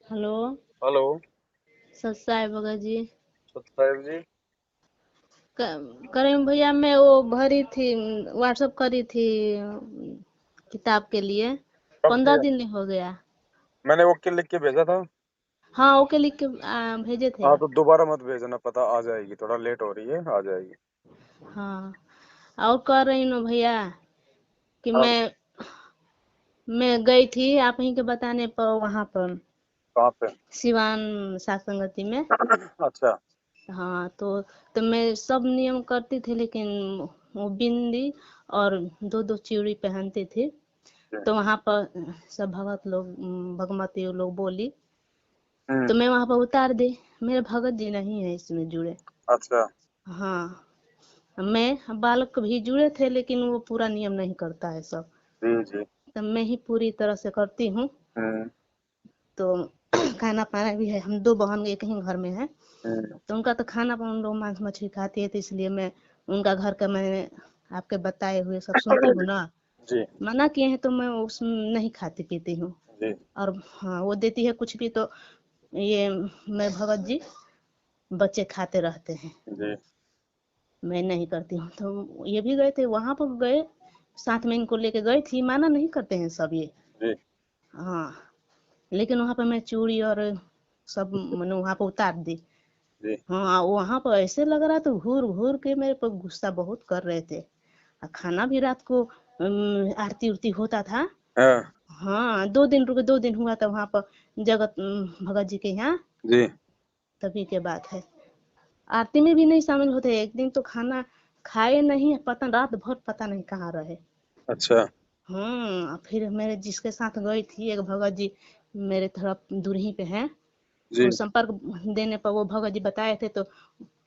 Hello. Hello. सत साहेब भगत जी। सत्ताईस जी। करीम भैया मैं वो भरी थी, व्हाट्सअप करी थी किताब के लिए। कब 15 किया? दिन हो गया। मैंने ओके लिख के भेजा था। हाँ, ओके लिख के भेजे थे। हाँ तो दोबारा मत भेजना, पता आ जाएगी, थोड़ा लेट हो रही है, आ जाएगी। हाँ, और कह रही हूँ भैया कि हाँ। मैं गई थी आप ही के बताने पर वहां पर कहाँ पे? सिवान सात संगति में। अच्छा। हाँ, तो मैं सब नियम करती थी, लेकिन वो बिंदी और दो दो चूड़ी पहनती थी। जी। तो वहां पर सब भगत लोग, भगमती लोग बोली, तो हम्म। मैं वहां पर उतार दी। मेरे भगत जी नहीं है इसमें जुड़े। अच्छा। हाँ, मैं बालक भी जुड़े थे, लेकिन वो पूरा नियम नहीं करता है सब। जी जी। तो मैं ही पूरी तरह से करती हूँ। हम्म। तो खाना पाना भी है, हम दो बहन एक ही घर में है। हम्म। तो उनका तो खाना पाना, उन लोग मांस मछली खाती है, तो इसलिए मैं उनका घर का मैंने आपके बताए हुए सब सुनती हूँ ना। जी मना किए हैं तो मैं उस नहीं खाती पीती हूँ। जी और हाँ, वो देती है कुछ भी तो ये मैं भगत जी बच्चे खाते रहते हैं। जी मैं नहीं करती हूँ। तो ये भी गए थे वहां पर, गए साथ में इनको लेके गई थी, माना नहीं करते हैं सब ये। जी हाँ, लेकिन वहां पर मैं चूड़ी और सब मैंने वहां पर उतार दी। जी। हाँ, वहां पर ऐसे लग रहा था घूर घूर के मेरे पर गुस्सा बहुत कर रहे थे। और खाना भी रात को आरती उरती होता था। हाँ। हाँ, 2 दिन रुके, 2 दिन हुआ था वहां पर जगत भगत जी के यहाँ। जी। तभी के बात है। आरती में भी नहीं शामिल होते। एक दिन तो खाना खाए नहीं, पता रात भर पता नहीं कहाँ रहे। अच्छा। फिर मेरे जिसके साथ गई थी एक भगत जी, मेरे थोड़ा दूर ही पे हैं। जी। वो संपर्क देने पर वो भगत जी बताए थे, तो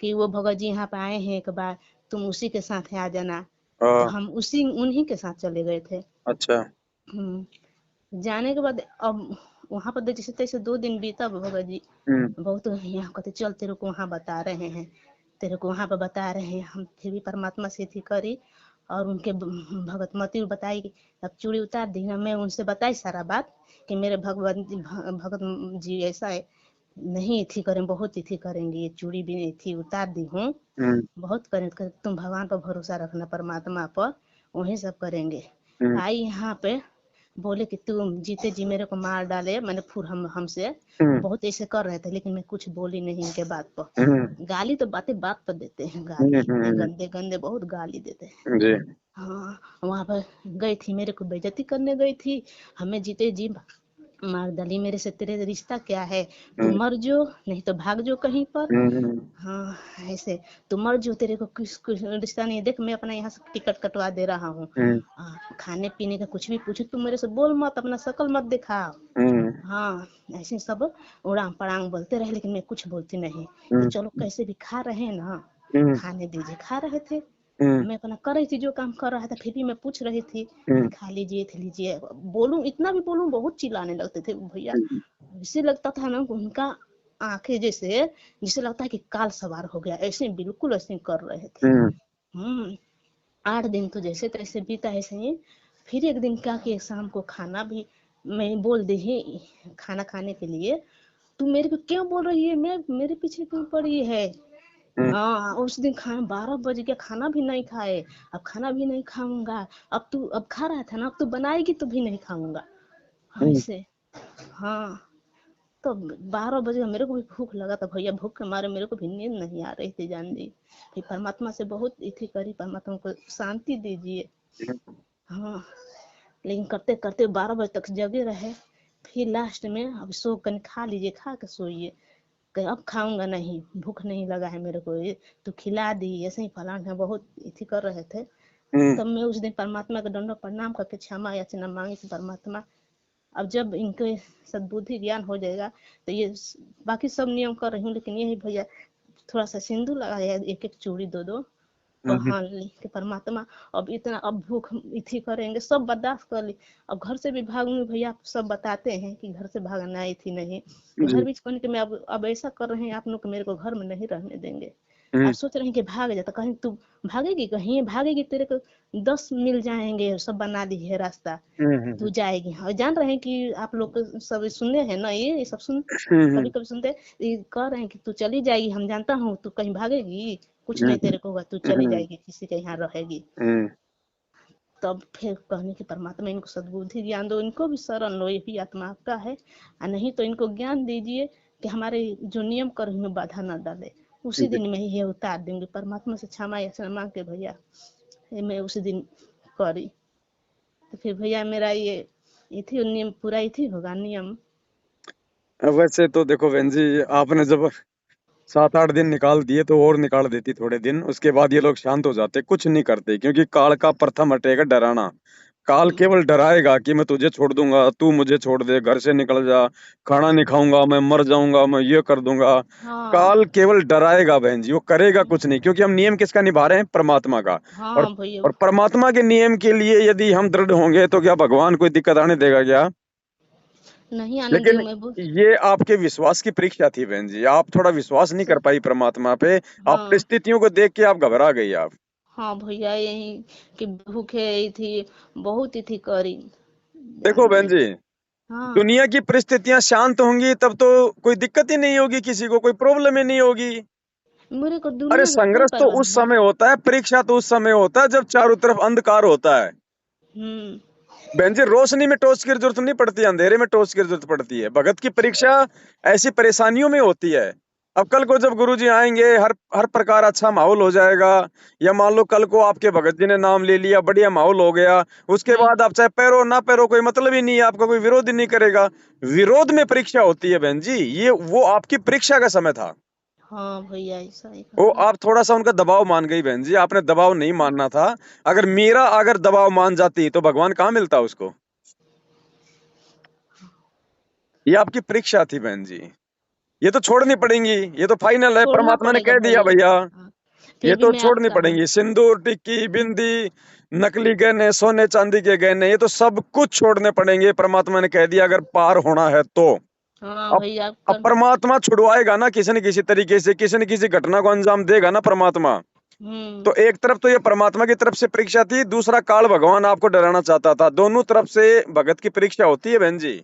कि वो भगत जी यहाँ पे आए हैं एक बार, तुम उसी के साथ आ जाना। तो हाँ। हम उसी उन्हीं के साथ चले गए थे। अच्छा। हम्म, जाने के बाद अब वहां पर जैसे तैसे 2 दिन बीता भगत जी हम्म। बहुत यहाँ कहते चल तेरे को वहां बता रहे हैं, तेरे को वहां पर बता रहे हैं। हम फिर भी परमात्मा से थी करी, और उनके भगत मती बताई कि अब चूड़ी उतार दी ना। मैं उनसे बताई सारा बात कि मेरे भगत जी ऐसा है, नहीं थी करें, बहुत थी करेंगे, ये चूड़ी भी नहीं थी उतार दी हूँ, हम्म। बहुत करें। तुम भगवान पर भरोसा रखना, परमात्मा पर, वही सब करेंगे। हम्म। आई यहाँ पे बोले कि तू जीते जी मेरे को मार डाले, मैंने फिर हमसे हम्म। बहुत ऐसे कर रहे थे, लेकिन मैं कुछ बोली नहीं इनके बात पर। हम्म। गाली तो बातें बात पर देते हैं, गाली इतने हम्म। गंदे गंदे बहुत गाली देते हैं। जी। हाँ, वहां पर गई थी, मेरे को बेइज्जती करने गई थी। हमें जीते जी मार डाली। मेरे से तेरे रिश्ता क्या है, तू हम्म। मर जो, नहीं तो भाग जो कहीं पर। हम्म। हाँ, ऐसे तू मर जो, तेरे को कुछ कुछ रिश्ता नहीं है। देख मैं अपना यहाँ से टिकट कटवा दे रहा हूँ। हम्म। खाने पीने का कुछ भी पूछो तू मेरे से बोल मत, अपना शकल मत दिखा। हम्म। हाँ, ऐसे सब उड़ांग पड़ांग बोलते रहे, लेकिन मैं कुछ बोलती नहीं कि हम्म। चलो कैसे भी खा रहे हैं ना, हम्म। खाने दीजिए। खा रहे थे, हम्म। मैं अपना कर रही थी जो काम कर रहा था, फिर भी मैं पूछ रही थी कि हम्म। खा लीजिए थे लीजिए। बोलूं इतना भी बोलूं, बहुत चिल्लाने लगते थे भैया। ऐसे लगता था ना उनका आंखें जैसे, जिसे लगता है कि काल सवार हो गया, ऐसे बिल्कुल ऐसे कर रहे थे। हम्म। 8 दिन तो जैसे तैसे बीता ऐसे ही। फिर एक दिन क्या कि शाम को खाना भी मैं बोल दी ही खाना खाने के लिए। तू मेरे को क्यों बोल रही है, मैं मेरे पीछे क्यों पड़ी है। हम्म। हाँ, उस दिन खाना 12 बज गया, खाना भी नहीं खाए। अब खाना भी नहीं खाऊंगा। अब खा रहा था ना, अब तू बनाएगी तो भी नहीं खाऊंगा। हाँ, हम्म। ऐसे। हाँ, तो 12 बजे मेरे को भी भूख लगा था भैया, भूख के मारे मेरे को भी नींद नहीं आ रही थी जान दी। फिर परमात्मा से बहुत इथी करी, परमात्मा को शांति दीजिए। हाँ, लेकिन करते करते 12 बजे तक जगे रहे। फिर लास्ट में अब सो कर खा लीजिए, खा के सोइए। कहीं अब खाऊंगा नहीं, भूख नहीं लगा है मेरे को, ये तो खिला दी, ऐसे ही फलान है, बहुत इथी कर रहे थे। हम्म। तब मैं उस दिन परमात्मा का दंडवत प्रणाम करके क्षमा याचना मांगी कि परमात्मा, अब जब इनके सद्बुद्धि ज्ञान हो जाएगा तो ये बाकी सब नियम कर रही हूँ, लेकिन यही भैया थोड़ा सा सिंदूर लगाया, एक एक चूड़ी दो दो हम्म। पहन ली कि परमात्मा अब इतना, अब भूख इथी करेंगे, सब बर्दाश्त कर ली। अब घर से भी भागूंगी भैया, सब बताते हैं कि घर से भागना आई थी नहीं। घर जी। भी कहने कि मैं अब ऐसा कर रहे हैं आप लोग, मेरे को घर में नहीं रहने देंगे। और सोच रहे हैं कि भाग जाता, कहीं तू भागेगी, कहीं भागेगी, तेरे को 10 मिल जाएंगे, सब बना दी है रास्ता, तू जाएगी। और जान रहे हैं कि आप लोग सब सुने हैं ना, ये सब सुन, कभी कभी सुनते ये कह रहे हैं कि तू चली जाएगी, हम जानता हूँ तू कहीं भागेगी, कुछ नहीं तेरे को होगा, तू चली जाएगी, किसी के यहाँ रहेगी। तब फिर कहने की परमात्मा इनको सद्बुद्धि ज्ञान दो, इनको भी शरण लो, ये भी आत्मा आपका है, और नहीं तो इनको ज्ञान दीजिए कि हमारे जो नियम कर्म में बाधा न डाले। उसी दिन में ही ये उतार देंगे, परमात्मा से क्षमा याचना मांग के भैया ये मैं उसी दिन करी। तो फिर भैया मेरा ये थी नियम पूरा ही थी होगा नियम। वैसे तो देखो बहन जी, आपने जब 7-8 दिन निकाल दिए तो और निकाल देती थोड़े दिन, उसके बाद ये लोग शांत हो जाते, कुछ नहीं करते, क्योंकि काल का प्रथम हटेगा डराना। काल केवल डराएगा कि मैं तुझे छोड़ दूंगा, तू मुझे छोड़ दे, घर से निकल जा, खाना नहीं खाऊंगा, मैं मर जाऊंगा, मैं ये कर दूंगा। हाँ काल केवल डराएगा बहन जी, वो करेगा कुछ नहीं, क्योंकि हम नियम किसका निभा रहे हैं? परमात्मा का। और हाँ भैया। और परमात्मा के नियम के लिए यदि हम दृढ़ होंगे तो क्या भगवान कोई दिक्कत आने देगा क्या? नहीं आने लेकिन देगा, मैं ये आपके विश्वास की परीक्षा थी बहन जी, आप थोड़ा विश्वास नहीं कर पाई परमात्मा पे। आप हाँ परिस्थितियों को देख के आप घबरा गई आप। हाँ भैया, यही कि भूखे ही थी, बहुत ही थी करी, देखो जान बहन ली। जी, हाँ दुनिया की परिस्थितियां शांत होंगी तब तो कोई दिक्कत ही नहीं होगी, किसी को कोई प्रॉब्लम ही नहीं होगी। मेरे को अरे दुनिया का कोई संघर्ष तो परवाह उस नहीं। समय होता है, परीक्षा तो उस समय होता है जब चारों तरफ अंधकार होता है। हम्म। बहन जी, रोशनी में टॉर्च की जरूरत नहीं पड़ती, अंधेरे में टॉर्च की जरूरत पड़ती है। भगत की परीक्षा ऐसी परेशानियों में होती है। अब कल को जब गुरुजी आएंगे, हर हर प्रकार अच्छा माहौल हो जाएगा, या मान लो कल को आपके भगत जी ने नाम ले लिया, बढ़िया माहौल हो गया, उसके हम्म। बाद आप चाहे पैरो ना पैरो, कोई मतलब ही नहीं है, आपका कोई विरोध ही नहीं करेगा। विरोध में परीक्षा होती है बहन जी, ये वो आपकी परीक्षा का समय था। हाँ भैया, ऐसा ही वो कहा। आप थोड़ा सा उनका दबाव मान गई बहन जी, आपने दबाव नहीं मानना था। अगर दबाव मान जाती तो भगवान कहाँ मिलता उसको? ये आपकी परीक्षा थी बहन जी, ये तो छोड़नी पड़ेंगी, ये तो फाइनल है, छोड़ना परमात्मा ने पड़ेगा कह दिया भैया। भैया। हाँ, ये फिर भी तो मैं छोड़नी आपका हूँ। पड़ेंगी, सिंदूर, टिक्की, बिंदी, नकली गहने, सोने चांदी के गहने, ये तो सब कुछ छोड़ने पड़ेंगे, परमात्मा ने कह दिया अगर पार होना है तो। हाँ अब भैया अब कर। परमात्मा छुड़वाएगा ना, किसी न किसी तरीके से, किसी न किसी घटना को अंजाम देगा ना परमात्मा। हम्म। तो एक तरफ तो ये परमात्मा की तरफ से परीक्षा थी, दूसरा काल भगवान आपको डराना चाहता था, दोनों तरफ से भगत की परीक्षा होती है बहन जी।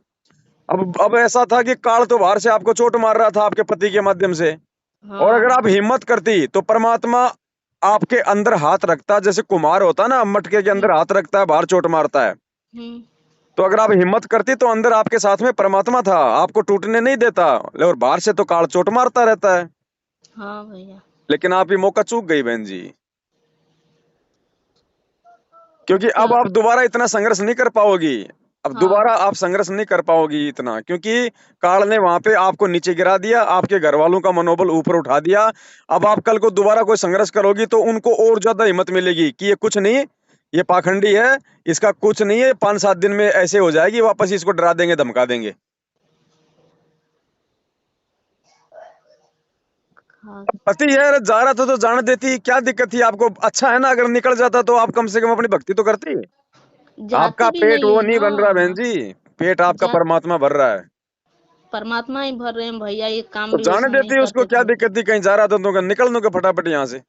अब ऐसा था कि काल तो बाहर से आपको चोट मार रहा था आपके पति के माध्यम से, और अगर हाँ। आप हिम्मत करती तो परमात्मा आपके अंदर हाथ रखता, जैसे कुम्हार होता है ना, मटके के हम्म। अंदर हाथ रखता है, बाहर चोट मारता है। हम्म। तो अगर आप हिम्मत करती तो अंदर आपके साथ में परमात्मा था, आपको टूटने नहीं देता, और बाहर से तो काल चोट मारता रहता है। हाँ भैया। लेकिन आप ये मौका चूक गई बहन जी, क्योंकि अब क्या। आप दोबारा इतना संघर्ष नहीं कर पाओगी। अब हाँ दोबारा आप संघर्ष नहीं कर पाओगी इतना, क्योंकि काल ने वहां पे आपको नीचे गिरा दिया, आपके घर वालों का मनोबल ऊपर उठा दिया। अब आप कल को दोबारा कोई संघर्ष करोगी तो उनको और ज्यादा हिम्मत मिलेगी कि ये कुछ नहीं, ये पाखंडी है, इसका कुछ नहीं है, 5-7 दिन में ऐसे हो जाएगी, वापस इसको डरा देंगे, धमका देंगे। हाँ। पति यार जा रहा था तो जाने देती, क्या दिक्कत थी आपको? अच्छा है ना, अगर निकल जाता तो आप कम से कम अपनी भक्ति तो करती। आपका जाती भी पेट नहीं वो है नहीं बन रहा बहन ना। जी, पेट आपका जा परमात्मा भर रहा है। परमात्मा ही भर रहे हैं भैया, ये काम तो भी जाने वैसा नहीं देती, उसको करते क्या थे। दिक्कत थी? कहीं जा रहा था तो निकल दूंगा फटाफट यहाँ से।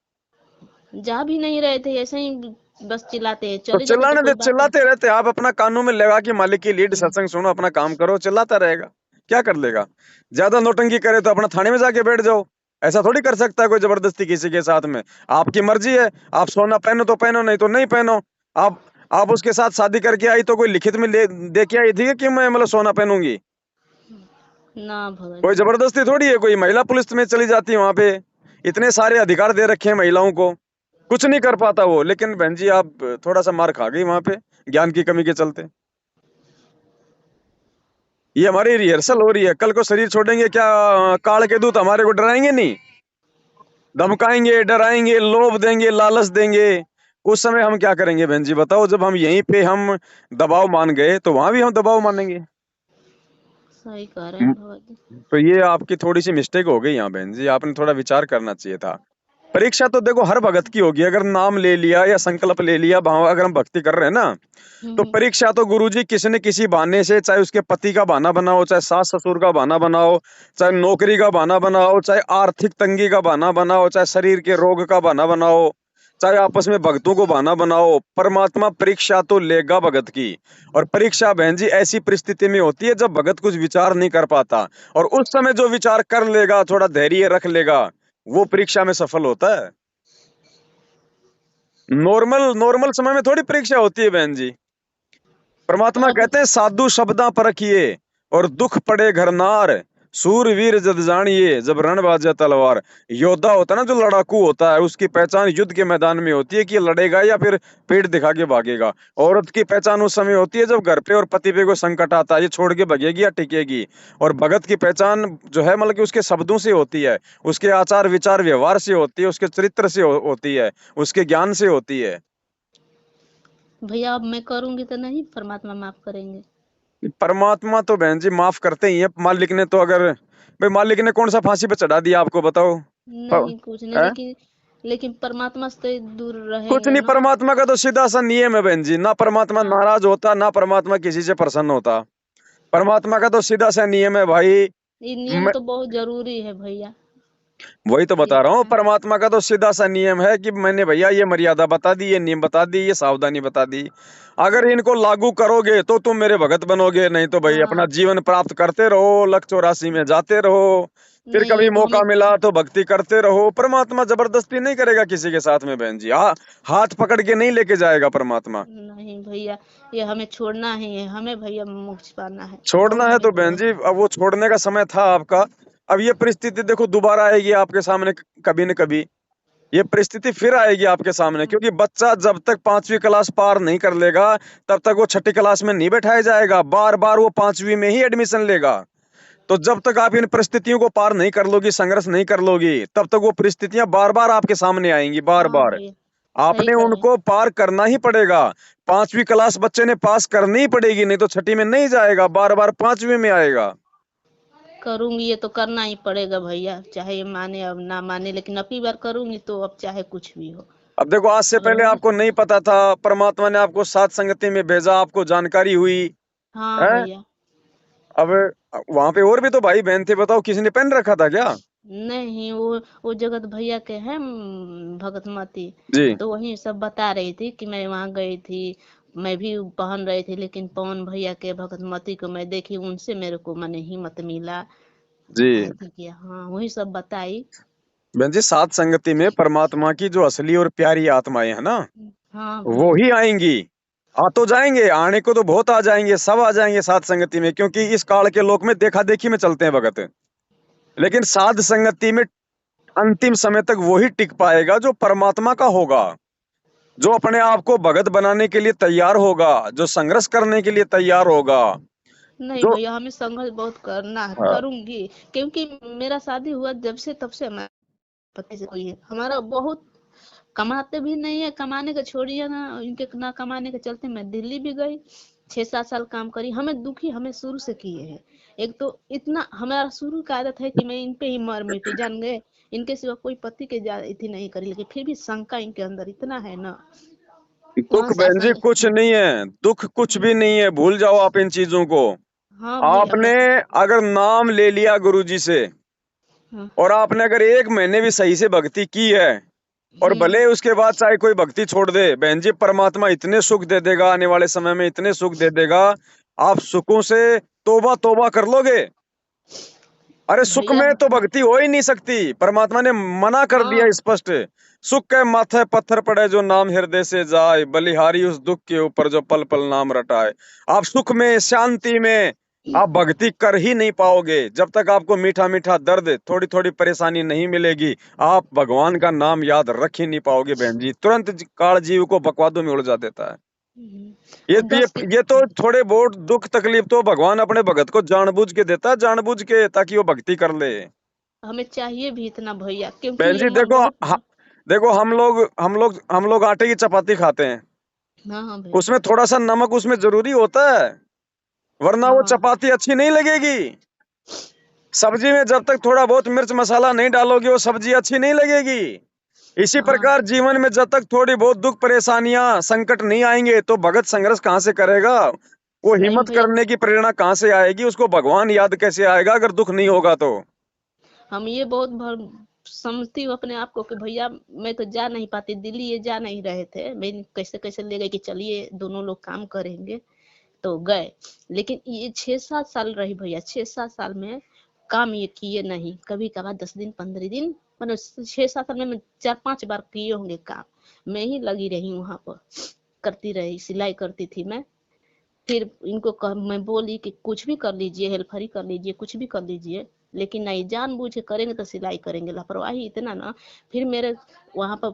जा भी नहीं रहे थे, ऐसे ही बस चिल्लाते हैं, तो चले जाते तो चिल्लाने दे, कोई बात नहीं। चिल्लाते रहते आप, अपना कानों में लगा के मालिक की लीड, हम्म। सत्संग सुनो, अपना काम करो, चिल्लाता रहेगा, क्या कर लेगा? ज्यादा नौटंकी करे तो अपना थाने में जाके बैठ जाओ। ऐसा थोड़ी कर सकता है कोई जबरदस्ती किसी के साथ में। आपकी मर्जी है, आप सोना पहनो तो पहनो, नहीं तो नहीं पहनो। आप आप उसके साथ शादी करके आई तो कोई लिखित में दे के आई थी कि मैं मतलब सोना पहनूंगी? ना भगत कोई जी। जबरदस्ती थोड़ी है, कोई महिला पुलिस में चली जाती है वहां पे, इतने सारे अधिकार दे रखे हैं महिलाओं को, कुछ नहीं कर पाता वो। लेकिन बहन जी आप थोड़ा सा मार खा गई वहां पे, ज्ञान की कमी के चलते। ये हमारी रिहर्सल हो रही है, कल को शरीर छोड़ेंगे क्या? काल के दूत हमारे को डराएंगे नहीं, धमकाएंगे, डराएंगे, लोभ देंगे, लालच देंगे। उस समय हम क्या करेंगे बहन जी बताओ? जब हम यहीं पे हम दबाव मान गए तो वहां भी हम दबाव मानेंगे। सही कह रहे हैं भगत जी। तो ये आपकी थोड़ी सी मिस्टेक हो गई यहाँ बहन जी, आपने थोड़ा विचार करना चाहिए था। परीक्षा तो देखो हर भगत की होगी, अगर नाम ले लिया या संकल्प ले लिया, भाव अगर हम भक्ति कर रहे हैं ना, तो हम्म। परीक्षा तो गुरुजी किसी न किसी बहाने से, चाहे उसके पति का बहाना बनाओ, चाहे सास ससुर का बहाना बनाओ, चाहे नौकरी का बहाना बनाओ, चाहे आर्थिक तंगी का बहाना बनाओ, चाहे शरीर के रोग का बहाना बनाओ, चाहे आपस में भक्तों को बहाना बनाओ, परमात्मा परीक्षा तो लेगा भगत की। और परीक्षा बहन जी ऐसी परिस्थिति में होती है जब भगत कुछ विचार नहीं कर पाता, और उस समय जो विचार कर लेगा, थोड़ा धैर्य रख लेगा, वो परीक्षा में सफल होता है। नॉर्मल नॉर्मल समय में थोड़ी परीक्षा होती है बहन जी। परमात्मा अब कहते हैं साधु शब्दा परखिए और दुख पड़े घर नार, सूरवीर जद जानिए जब रण बाजे तलवार। योद्धा होता है ना, जो लड़ाकू होता है, उसकी पहचान युद्ध के मैदान में होती है कि ये लड़ेगा या फिर पेट दिखा के भागेगा। औरत की पहचान उस समय होती है जब घर पे और पति पे कोई संकट आता है, ये छोड़ के भागेगी या टिकेगी। और भगत की पहचान जो है मतलब कि उसके शब्दों से होती है, उसके आचार विचार व्यवहार से होती है, उसके चरित्र से होती है, उसके ज्ञान से होती है। भैया अब मैं करूंगी तो नहीं परमात्मा माफ करेंगे? परमात्मा तो बहन जी माफ करते ही है। मालिक ने तो, अगर भाई मालिक ने कौन सा फांसी पे चढ़ा दिया आपको बताओ? नहीं कुछ नहीं, है? लेकिन लेकिन परमात्मा से तो दूर कुछ रहेंगे नहीं, ना। परमात्मा का तो सीधा सा नियम है बहन जी, ना परमात्मा हाँ, नाराज होता, ना परमात्मा किसी से प्रसन्न होता। परमात्मा का तो सीधा सा नियम है भाई। ये नियम तो बहुत जरूरी है भैया। वही तो ये बता रहा हूँ, परमात्मा का तो सीधा सा नियम है कि मैंने भैया ये मर्यादा बता दी, ये नियम बता दी, ये सावधानी बता दी, अगर इनको लागू करोगे तो तुम मेरे भगत बनोगे, नहीं तो भाई अपना हाँ, जीवन प्राप्त करते रहो, लक्ष्य 84 में जाते रहो, फिर नहीं कभी ये तो हमें। मौका मिला तो भक्ति करते रहो। परमात्मा जबरदस्ती नहीं करेगा किसी के साथ में बहन जी, हाँ, हाथ पकड़ के नहीं लेके जाएगा परमात्मा। नहीं भैया, ये हमें छोड़ना ही है, हमें भैया मोक्ष पाना है, छोड़ना बहुत है तो मेहनत बहन है। जी अब वो छोड़ने का समय था आपका। अब ये परिस्थिति देखो दोबारा आएगी आपके सामने, कभी न कभी ये परिस्थिति फिर आएगी आपके सामने, क्योंकि बच्चा जब तक 5वीं क्लास पार नहीं कर लेगा तब तक वो 6ठी क्लास में नहीं बैठाया जाएगा, बार बार वो 5वीं में ही एडमिशन लेगा। तो जब तक आप इन परिस्थितियों को पार नहीं कर लोगी, संघर्ष नहीं कर लोगी, तब तक वो परिस्थितियां बार बार आपके सामने आएंगी, बार हाँ बार। भैया, सही आपने कह रहे हैं। उनको पार करना ही पड़ेगा। 5वीं क्लास बच्चे ने पास करनी ही पड़ेगी, नहीं तो 6ठी में नहीं जाएगा, बार बार 5वीं में आएगा। करूंगी, ये तो करना ही पड़ेगा भैया, चाहे ये माने अब ना माने, लेकिन अब की बार करूंगी तो अब चाहे कुछ भी हो। अब देखो आज से पहले करूंगी। आपको नहीं पता था, परमात्मा ने आपको साथ संगति में भेजा, आपको जानकारी हुई हाँ है। भैया। अब वहां पे और भी तो भाई बहन थे, बताओ किसी ने पेन रखा था क्या? नहीं, वो जगत भैया के हैं भगतमती। जी। तो वही सब बता रही थी कि मैं वहां गई थी, मैं भी पहन रही थी, लेकिन पवन भैया के भगतमती को मैं देखी, उनसे मेरे को मने हिम्मत मिला। जी ऐसे किया, हाँ वही सब बताई। बहन जी, सात संगति में परमात्मा की जो असली और प्यारी आत्माएं है ना, हाँ वो भैया। ही आएंगी। आ तो जाएंगे, आने को तो बहुत आ जाएंगे, सब आ जाएंगे सात संगति में, क्योंकि इस काल के लोक में देखा देखी में चलते हैं भगत। लेकिन साध संगति में अंतिम समय तक वही टिक पाएगा जो परमात्मा का होगा, जो अपने आप को भगत बनाने के लिए तैयार होगा, जो संघर्ष करने के लिए तैयार होगा, नहीं जो भैया, हमें संघर्ष बहुत करना है, हाँ, करूंगी। क्योंकि मेरा शादी हुआ जब से, तब से हमारे पति से कोई है हमारा बहुत, कमाते भी नहीं है, कमाने का छोड़िए ना, इनके ना कमाने के चलते मैं दिल्ली भी गई, 6-7 साल काम करी, हमें दुखी हमें शुरू से किए हैं। एक तो इतना हमारा शुरू का आदत है कि मैं इन पे ही मर मिटी, जान गए, इनके सिवा कोई पति के इतनी नहीं करी, लेकिन फिर भी शंका इनके अंदर इतना है ना। दुख वहां से बहन जी आसानी। कुछ नहीं है, दुख कुछ भी नहीं है, भूल जाओ आप इन चीजों को। हाँ भैया आपने बस। अगर नाम ले लिया गुरुजी से, हाँ। और आपने अगर 1 महीने भी सही से भक्ति की है, और हम्म। भले उसके बाद चाहे कोई भक्ति छोड़ दे, बहन जी परमात्मा इतने सुख दे देगा, आने वाले समय में इतने सुख दे देगा, आप सुखों से तौबा तौबा कर लोगे। अरे सुख भैया। में तो भक्ति हो ही नहीं सकती, परमात्मा ने मना कर दिया हाँ। स्पष्ट। सुख के माथे पत्थर पड़े जो नाम हृदय से जाए, बलिहारी उस दुख के ऊपर जो पल पल नाम रटाए। आप सुख में शांति में आप भक्ति कर ही नहीं पाओगे जब तक आपको मीठा मीठा दर्द, थोड़ी थोड़ी परेशानी नहीं मिलेगी, आप भगवान का नाम याद रख ही नहीं पाओगे बहन जी। तुरंत काल जीव को बकवादों में उड़ देता है। ये वो ये 10 ये तो थोड़े बहुत दुख तकलीफ तो भगवान अपने भगत को जानबूझ के देता है, जानबूझ के, ताकि वो भक्ति कर ले। हमें चाहिए भी इतना भैया, क्योंकि बहन ये जी मन देखो, बहुत। देखो हम लोग आटे की चपाती खाते हैं, हाँ हाँ भैया। उसमें थोड़ा सा नमक उसमें जरूरी होता है, वरना वो हाँ। चपाती अच्छी नहीं लगेगी। सब्जी में जब तक थोड़ा बहुत मिर्च मसाला नहीं डालोगे वो सब्जी अच्छी नहीं लगेगी। इसी हाँ प्रकार जीवन में जब तक थोड़ी बहुत दुख परेशानियां संकट नहीं आएंगे तो भगत संघर्ष कहाँ से करेगा? वो सही में हिम्मत भैया, करने की प्रेरणा कहाँ से आएगी? उसको भगवान याद कैसे आएगा अगर दुख नहीं होगा तो? हम ये बहुत समझती हूँ अपने आप को कि भैया मैं तो जा नहीं पाती, दिल्ली ये जा नहीं रहे थे, मैं कैसे कैसे ले गए कि चलिए दोनों लोग काम करेंगे, तो गए। लेकिन ये 6-7 साल रही भैया, 6-7 साल में काम ये किए नहीं, कभी कभार 10 दिन 15 दिन, मतलब 6-7 साल में मैं 4-5 बार किए होंगे काम। मैं ही लगी रही वहां पर, करती रही, सिलाई करती थी मैं। फिर इनको मैं बोली कि कुछ भी कर लीजिए, हेल्परी कर लीजिए, कुछ भी कर लीजिए, लेकिन नहीं, जानबूझ के करेंगे तो सिलाई करेंगे, लापरवाही इतना ना। फिर मेरे वहां पर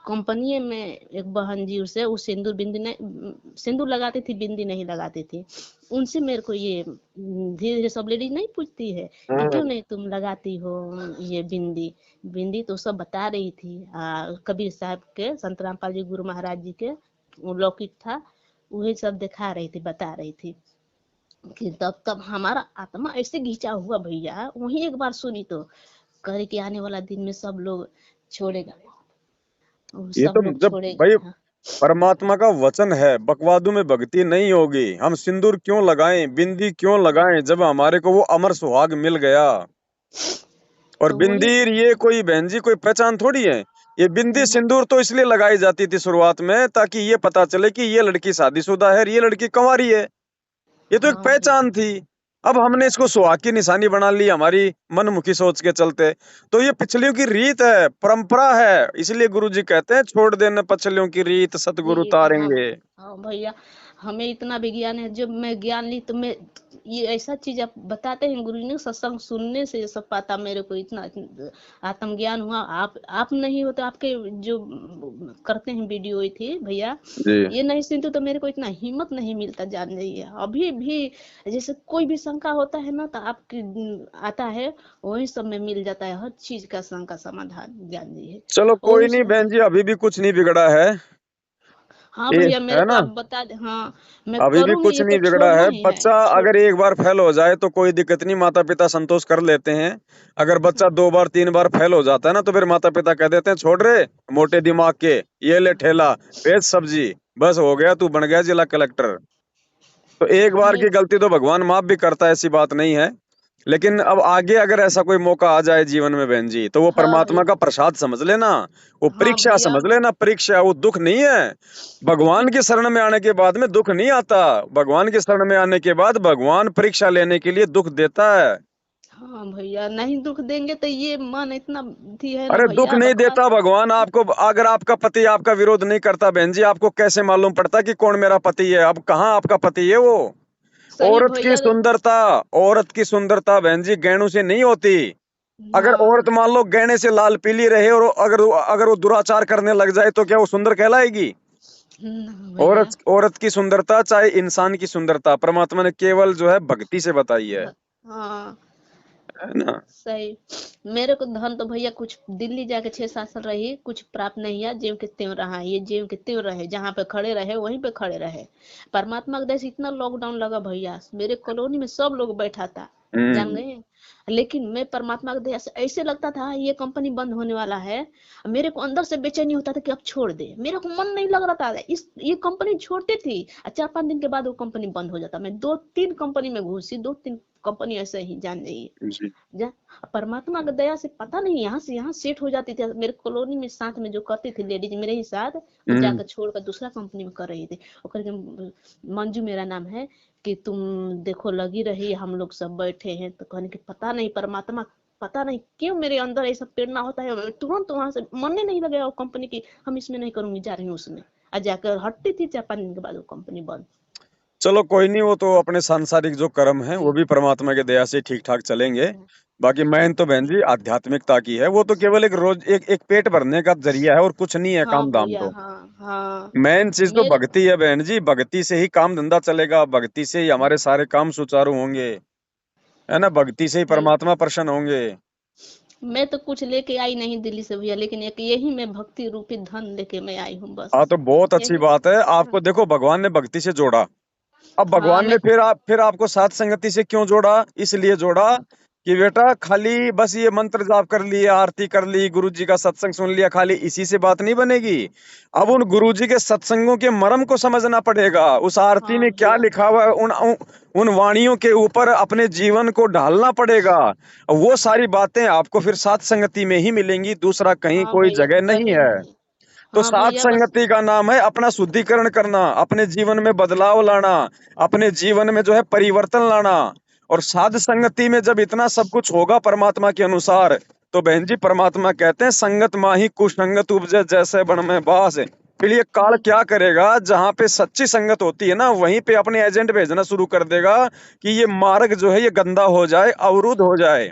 कंपनी में एक बहन जी, उसे वो सिंदूर बिंदी नहीं, सिंदूर लगाती थी, बिंदी नहीं लगाती थी, उनसे मेरे को ये धीरे धीरे सब लेडीज नहीं पूछती है कि क्यों नहीं तुम लगाती हो ये बिंदी। बिंदी तो सब बता रही थी, कबीर साहब के, संत रामपाल जी गुरु महाराज जी के वो लौकिक था, वही सब दिखा रही थी, बता रही थी। कि तब तब हमारा आत्मा ऐसे घिंचा हुआ भैया, वही एक बार सुनी तो करे कि आने वाला दिन में सब लोग छोड़ेगा, ये सब तो लोग जब छोड़ेगा। भाई हाँ, परमात्मा का वचन है, बकवादों में भक्ति नहीं होगी। हम सिंदूर क्यों लगाएं, बिंदी क्यों हाँ, लगाएं जब हमारे को वो अमर सुहाग मिल गया? और तो बिंदी, वही। ये कोई बहन जी कोई पहचान थोड़ी है। ये बिंदी सिंदूर तो इसलिए लगाई जाती थी शुरुआत में ताकि ये पता चले कि ये लड़की शादीशुदा है और ये लड़की कंवारी है। ये तो एक हाँ पहचान थी। अब हमने इसको सुहाग की निशानी बना ली हमारी मनमुखी सोच के चलते। तो ये पिछलियों की रीत है, परंपरा है, इसलिए गुरुजी कहते हैं छोड़ देना पछलियों की रीत सतगुरु रीत, हाँ। तारेंगे। हाँ भैया, हमें इतना विज्ञान है, जब मैं ज्ञान ली तो मैं, ये ऐसा चीज आप बताते हैं गुरु ने, सत्संग सुनने से ये सब पता मेरे को, इतना आत्मज्ञान हुआ। आप नहीं होते, आपके जो करते हैं वीडियो ये थी भैया, जी। ये नहीं सुनते तो मेरे को इतना हिम्मत नहीं मिलता जान रही है अभी भी। जैसे कोई भी शंका होता है ना तो आपकी आता है, वही सब में मिल जाता है, हर चीज का शंका समाधान जान रही है। चलो कोई वही नहीं बहन जी, अभी भी कुछ नहीं बिगड़ा है। हाँ ये भैया, मेरे है को ना, आप बता दे, हाँ मैं अभी भी करूंगी, कुछ ये तो नहीं बिगड़ा छोड़ना है। ही है, बच्चा छोड़। अगर एक बार फेल हो जाए तो कोई दिक्कत नहीं, माता पिता संतोष कर लेते हैं। अगर बच्चा 2 बार 3 बार फेल हो जाता है ना तो फिर माता पिता कह देते हैं छोड़ रे मोटे दिमाग के, ये ले ठेला, बेच सब्जी, बस हो गया तू बन गया जिला कलेक्टर। तो एक बार मैं की गलती तो भगवान माफ भी करता है, ऐसी बात नहीं है। लेकिन अब आगे अगर ऐसा कोई मौका आ जाए जीवन में बहन जी तो वो हाँ परमात्मा भैया, का प्रसाद समझ लेना। वो हाँ परीक्षा भैया, समझ लेना, परीक्षा, वो दुख नहीं है। भगवान की शरण में आने के बाद में दुख नहीं आता। भगवान की शरण में आने के बाद भगवान परीक्षा लेने के लिए दुख देता है। हाँ भैया, नहीं दुख देंगे तो ये मन इतना थी है ना अरे दुख भैया, नहीं बकवास। देता भगवान आपको। अगर आपका पति आपका विरोध नहीं करता बहन जी, आपको कैसे मालूम पड़ता कि कौन मेरा पति है? अब कहाँ आपका पति है वो? सही औरत की भैया। सुंदरता, औरत की सुंदरता बहन जी गहनों से नहीं होती। अगर हाँ, औरत मान लो गहने से लाल पीली रहे और अगर वो दुराचार करने लग जाए तो क्या वो सुंदर कहलाएगी? भैया। औरत की सुंदरता चाहे इंसान की सुंदरता परमात्मा ने केवल जो है भक्ति से बताई हाँ, है ना। सही। मेरे को धन तो भैया कुछ, दिल्ली जाके 6-7 साल रही, कुछ प्राप्त नहीं है, ज्यों के त्यों रहा, ये ज्यों के त्यों रहे, जहाँ पे खड़े रहे वहीं पे खड़े रहे। परमात्मा का देश, इतना लॉकडाउन लगा भैया, मेरे कॉलोनी में सब लोग बैठा था, जान हम्म। गए। लेकिन मैं परमात्मा के दया से, ऐसे लगता था ये कंपनी बंद होने वाला है, मेरे को अंदर से बेचैनी होता था कि अब छोड़ दे, मेरे को मन नहीं लग रहा था इस ये कंपनी छोड़ती थी, 4-5 दिन के बाद वो कंपनी बंद हो जाता। मैं 2-3 कंपनी में घुसी, 2-3 कंपनी ऐसे ही जान रही जी। है। परमात्मा की दया से पता नहीं यहाँ से यहाँ सेट हो जाती थी। मेरे कॉलोनी में साथ में जो करती थी लेडीज मेरे ही साथ, वो हम्म। जाकर छोड़कर दूसरा कंपनी में कर रही थी। वो करके मंजू मेरा नाम है, कि तुम देखो लगी रही, हम लोग सब बैठे हैं, तो कहने की पता नहीं परमात्मा, पता नहीं क्यों मेरे अंदर ऐसा प्रेरणा होता है, तुरंत वहां से मन नहीं लगेगा वो कंपनी की, हम इसमें नहीं करूंगी, जा रही हूँ उसमें। और जाकर हटती थी, 4-5 दिन के बाद वो कंपनी बंद। चलो कोई नहीं, वो तो अपने सांसारिक जो कर्म है वो भी परमात्मा के दया से ठीक ठाक चलेंगे। बाकी मेन तो बहन जी आध्यात्मिकता की है, वो तो केवल एक रोज एक एक पेट भरने का जरिया है और कुछ नहीं है हाँ काम धाम भैया, तो। हाँ हाँ। मेन चीज तो मेरे भक्ति है बहन जी, भक्ति से ही काम धंधा चलेगा, भक्ति से ही हमारे सारे काम सुचारू होंगे, है ना, भक्ति से ही सही। परमात्मा प्रसन्न होंगे। मैं तो कुछ लेके आई नहीं दिल्ली से भैया, लेकिन एक यही मैं भक्ति रूपी धन लेके मैं आई हूँ हाँ बस। तो बहुत अच्छी यही। बात है, आपको देखो भगवान ने भक्ति से जोड़ा। अब हाँ भगवान ने मैं। फिर आपको साथ संगति से क्यों जोड़ा? इसलिए जोड़ा कि बेटा खाली बस ये मंत्र जाप कर लिए, आरती कर ली, गुरुजी का सत्संग सुन लिया, खाली इसी से बात नहीं बनेगी। अब उन गुरुजी के सत्संगों के मर्म को समझना पड़ेगा, उस आरती हाँ में क्या भैया। लिखा हुआ है, उन वाणियों के ऊपर अपने जीवन को ढालना पड़ेगा। वो सारी बातें आपको फिर साथ संगति में ही मिलेंगी, दूसरा कहीं हाँ कोई भैया, जगह नहीं तभी है। नहीं। तो हाँ सात भैया बस। संगति का नाम है अपना शुद्धिकरण करना, अपने जीवन में बदलाव लाना, अपने जीवन में जो है परिवर्तन लाना। और साध संगति में जब इतना सब कुछ होगा परमात्मा के अनुसार, तो बहन जी परमात्मा कहते हैं संगत माही कुसंगत उपजे जैसे बन में बास। फिर ये काल क्या करेगा, जहां पे सच्ची संगत होती है ना, वहीं पे अपने एजेंट भेजना शुरू कर देगा कि ये मार्ग जो है ये गंदा हो जाए, अवरुद्ध हो जाए,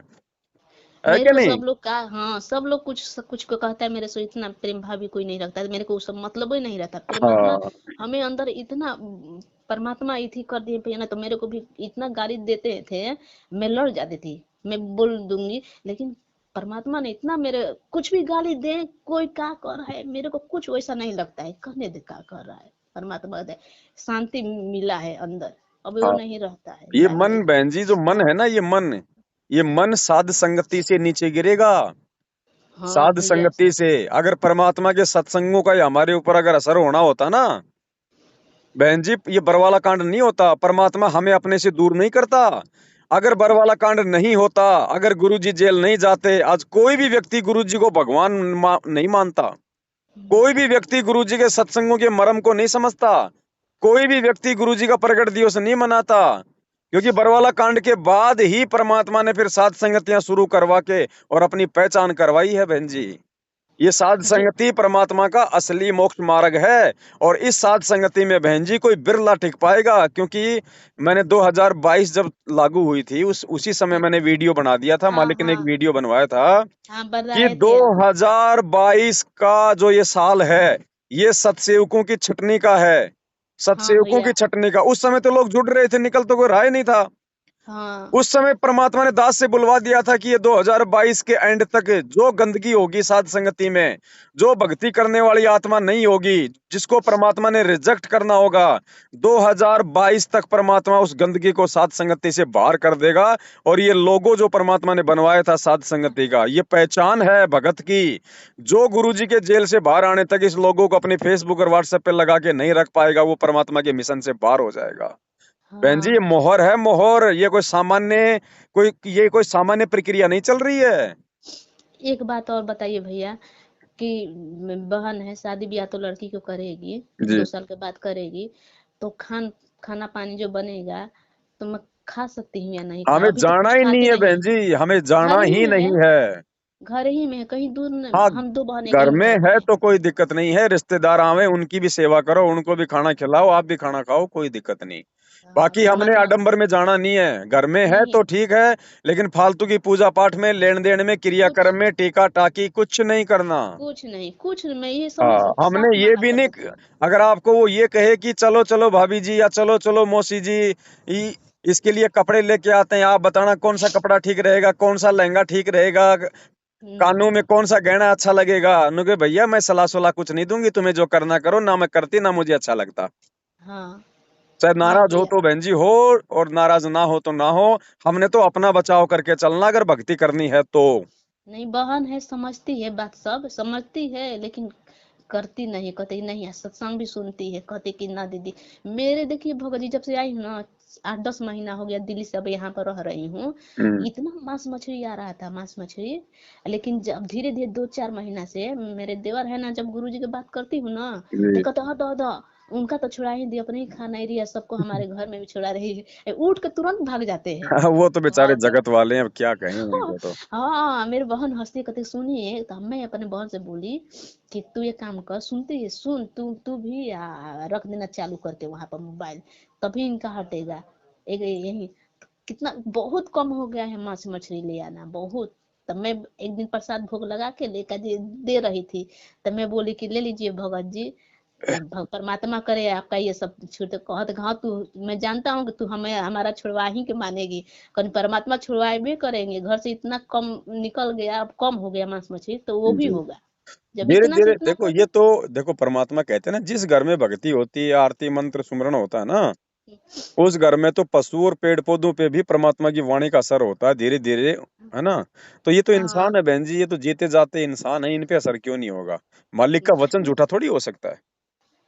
है मेरे कि को नहीं? सब लोग का, हाँ सब लोग कुछ को कहता है, मेरे से इतना प्रेम भाव कोई नहीं रखता है, मेरे को सब मतलब ही नहीं रहता परमात्मा। हाँ, हमें अंदर इतना परमात्मा इथी कर दिए भैया ना, तो मेरे को भी इतना गाली देते थे, मैं लड़ जाती थी, मैं बोल दूंगी। लेकिन परमात्मा ने इतना मेरे, कुछ भी गाली दे, कोई क्या कर रहा है, मेरे को कुछ वैसा नहीं लगता है, करने दे क्या कर रहा है। परमात्मा दे, शांति मिला है अंदर, अब वो हाँ। नहीं रहता है, ये क्या मन करें। बहन जी, जो मन है ना, ये मन साध संगति से नीचे गिरेगा। हाँ साध भैया। संगति से, अगर परमात्मा के सत्संगों का ही हमारे ऊपर अगर असर होना होता ना बहन जी, ये बरवाला कांड नहीं होता, परमात्मा हमें अपने से दूर नहीं करता। अगर बरवाला कांड नहीं होता, अगर गुरुजी जेल नहीं जाते, आज कोई भी व्यक्ति गुरुजी को भगवान नहीं मानता, कोई भी व्यक्ति गुरुजी के सत्संगों के मर्म को नहीं समझता, कोई भी व्यक्ति गुरुजी का प्रकट दिवस नहीं मनाता। क्योंकि बरवाला कांड के बाद ही परमात्मा ने फिर साध संगतियां शुरू करवा के और अपनी पहचान करवाई है बहन जी। ये साध जो संगति परमात्मा का असली मोक्ष मार्ग है। और इस साध संगति में बहन जी कोई बिरला टिक पाएगा, क्योंकि मैंने 2022 जब लागू हुई थी, उसी समय मैंने वीडियो बना दिया था, हाँ मालिक ने एक हाँ वीडियो बनवाया था हाँ, कि बताए थे आप। 2022 का जो ये साल है, ये सतसेवकों की छटनी का है, हाँ सतसेवकों की भैया। छटनी का। उस समय तो लोग जुड़ रहे थे, निकल तो कोई रहा ही नहीं था। हाँ। उस समय परमात्मा ने दास से बुलवा दिया था कि ये 2022 के एंड तक जो गंदगी होगी साध संगति में, जो भक्ति करने वाली आत्मा नहीं होगी, जिसको परमात्मा ने रिजेक्ट करना होगा, 2022 तक परमात्मा उस गंदगी को साध संगति से बाहर कर देगा। और ये लोगो जो परमात्मा ने बनवाया था साध संगति का, ये पहचान है भगत की। जो गुरुजी के जेल से बाहर आने तक इस लोगों को अपने फेसबुक और व्हाट्सएप पे लगा के नहीं रख पाएगा, वो परमात्मा के मिशन से बाहर हो जाएगा। बहन जी, ये हाँ। मोहर है, मोहर। ये कोई सामान्य प्रक्रिया नहीं चल रही है। एक बात और बताइए भैया, कि बहन है, शादी ब्याह तो लड़की को करेगी, जी, 2 साल के बाद करेगी, तो खाना पानी जो बनेगा, तो मैं खा सकती हूँ या नहीं खा, हमें अभी तो जाना कुछ ही नहीं खाते है नहीं। बहन जी, हमें जाना घर ही ही में है, नहीं है। घर ही में है, कहीं दूर हाँ, हम 2 बहन एक घर ही में घर में है है। तो कोई दिक्कत नहीं है, रिश्तेदार आवे उनकी भी सेवा करो, उनको भी खाना खिलाओ, आप भी खाना खाओ, कोई दिक्कत नहीं। हाँ, बाकी हमने परमात्मा। आडंबर में जाना नहीं है, घर में है नहीं, तो ठीक है। लेकिन फालतू की पूजा पाठ में, लेन देन में, कुछ क्रियाक्रम में, टीका टाकी कुछ नहीं करना। कुछ नहीं, कुछ मैं ये समझ हाँ, हमने साफ ये मना भी कर नहीं। देती हूँ। अगर आपको वो ये कहे कि चलो चलो भाभी जी या चलो चलो मौसी जी, इसके लिए कपड़े लेके आते हैं, आप बताना कौन सा कपड़ा ठीक रहेगा, कौन सा लहंगा ठीक रहेगा, कानों में कौन सा गहना अच्छा लगेगा, नुके भैया मैं सलाह सलाह कुछ नहीं दूंगी, तुम्हें जो करना करो, ना मैं करती ना मुझे अच्छा लगता। हाँ। चाहे हाँ नाराज हो भैया। तो बहन जी हो, और नाराज ना हो तो ना हो। हमने तो अपना बचाव करके चलना, अगर भक्ति करनी है तो। नहीं, बहन है, समझती है, बात सब समझती है, लेकिन करती नहीं, कहती नहीं है, सत्संग भी सुनती है, कहती कि ना दीदी। मेरे देखिए भगत जी, जब से आई हूँ ना, 8-10 महीना हो गया दिल्ली से, अब यहाँ पर रह रही हूँ, हम्म, इतना मांस मछली आ रहा था, मांस मछली। लेकिन जब धीरे धीरे 2-4 महीना से मेरे देवर है ना, जब गुरुजी की बात करती हूँ ना, तो जी। कहते हटो हटो, उनका तो छुड़ा ही दी, अपने ही खा नहीं रही है, सबको हमारे घर में भी छुड़ा रही है, उठ के तुरंत भाग जाते हैं। वो तो बेचारे हाँ तो जगत वाले हैं, अब क्या कहें उनको तो। हाँ, मेरी बहन हंसती कहती सुनिए, तो मैं अपने बहन से बोली कि तू ये काम कर, सुनती है, सुन तू तू भी रख देना चालू करके वहां पर मोबाइल, तभी इनका हटेगा। एक यही कितना बहुत कम हो गया है मांस मछली ले आना, बहुत। तब मैं एक दिन प्रसाद भोग लगा के लेकर दे रही थी, तब मैं बोली कि ले लीजिए भगत जी, परमात्मा करे आपका ये सब छूटे, कहत हाँ तू, मैं जानता हूँ कि तू हमें हमारा छुड़वा ही के मानेगी, कहीं परमात्मा छुड़वाए भी करेंगे, घर से इतना कम निकल गया, अब कम हो गया मांस मछली, तो वो भी जी, होगा, जब धीरे इतना से धीरे इतना देखो, कर ये दे। तो देखो परमात्मा कहते हैं ना, जिस घर में भक्ति होती है, आरती मंत्र सुमरन होता है ना, उस घर में तो पशु और पेड़ पौधों पे भी परमात्मा की वाणी का असर होता है धीरे धीरे, है ना। तो ये तो हाँ इंसान है बहन जी, ये तो जीते जाते इंसान है, इन पे असर क्यों नहीं होगा? मालिक का वचन झूठा थोड़ी हो सकता है।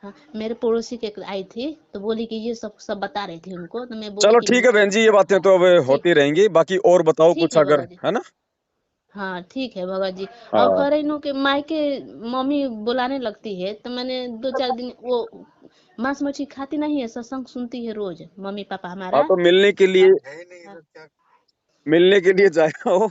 हाँ, मेरे पड़ोसी के आई थी तो बोली कि ये सब सब बता रही थी उनको, तो मैं बोली चलो कि ठीक है बहन जी, ये बातें हाँ तो अब ठीक होती रहेंगी, बाकी और बताओ ठीक कुछ है अगर, भगत जी। है ना। हाँ ठीक है भगत जी। और हाँ कह रही हूँ कि मायके मम्मी बुलाने लगती है, तो मैंने 2 4 दिन वो मांस मछली खाती नहीं है, सत्संग सुनती है रोज मम्मी पापा हाँ, हमारा। तो मिलने के लिए, हाँ, मिलने के लिए जाओ।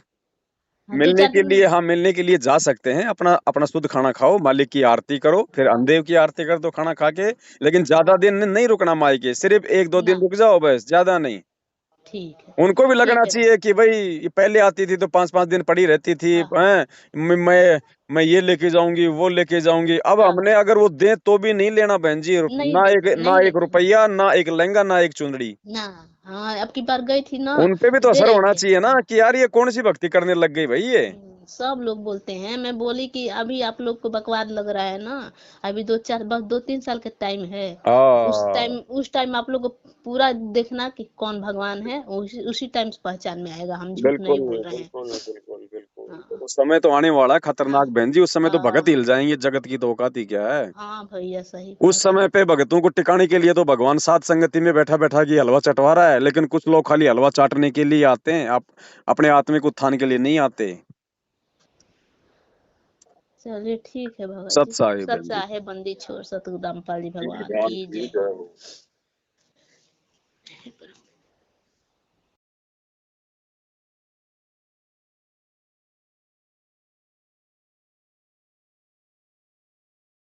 हाँ, दो मिलने चार के दिन लिए, हाँ मिलने के लिए जा सकते हैं, अपना अपना शुद्ध खाना खाओ, मालिक की आरती करो, फिर हाँ अंदेव की आरती कर दो खाना खा के। लेकिन ज्यादा हाँ दिन नहीं रुकना मायके, सिर्फ 1 2 दिन ना रुक जाओ बस, ज्यादा नहीं। ठीक है। उनको भी लगना ठीक है चाहिए कि भाई ये पहले आती थी तो 5 5 दिन पड़ी रहती थी, हाँ हैं, मैं ये लेके जाऊंगी वो लेके जाऊंगी। अब हाँ हमने अगर वो दे तो भी नहीं लेना बहन जी, नहीं ना एक लेंगे ना नहीं एक लेंगे रुपया, ना एक लहंगा, ना एक चुंदड़ी। ना। हाँ अब की बार गई थी ना, उन पे भी तो तो दे असर रहे होना थे। चाहिए ना कि यार ये कौन सी भक्ति करने लग गई भाई ये। सब लोग बोलते हैं। मैं बोली कि अभी आप लोग को बकवाद लग रहा है ना, अभी 2 4 बस 2 3 साल का टाइम है। हाँ उस टाइम आप लोग को पूरा देखना कि कौन भगवान है, उसी टाइम से पहचान में आएगा, हम झूठ बिल्कुल नहीं बोल रहे हैं। बिल्कुल बिल्कुल बिल्कुल, हाँ उस समय तो आने वाला है हाँ खतरनाक बहन जी, उस समय तो भगत हाँ हिल जाएंगे, जगत की तो औकात ही क्या है। हाँ भैया सही उस बात है। समय पे भगतों को टिकाने के लिए तो भगवान सात संगति में बैठा बैठा की हलवा चटवा रहा है, लेकिन कुछ लोग खाली हलवा चाटने के लिए आते हैं, आप अपने आत्मिक उत्थान के लिए नहीं आते। चलिए ठीक है भगत सत जी। साहिब सत बहन जी। चाहे बंदी छोड़, सतगुरु रामपाल जी ठीक भगवान है, की जय ठीक हो। है।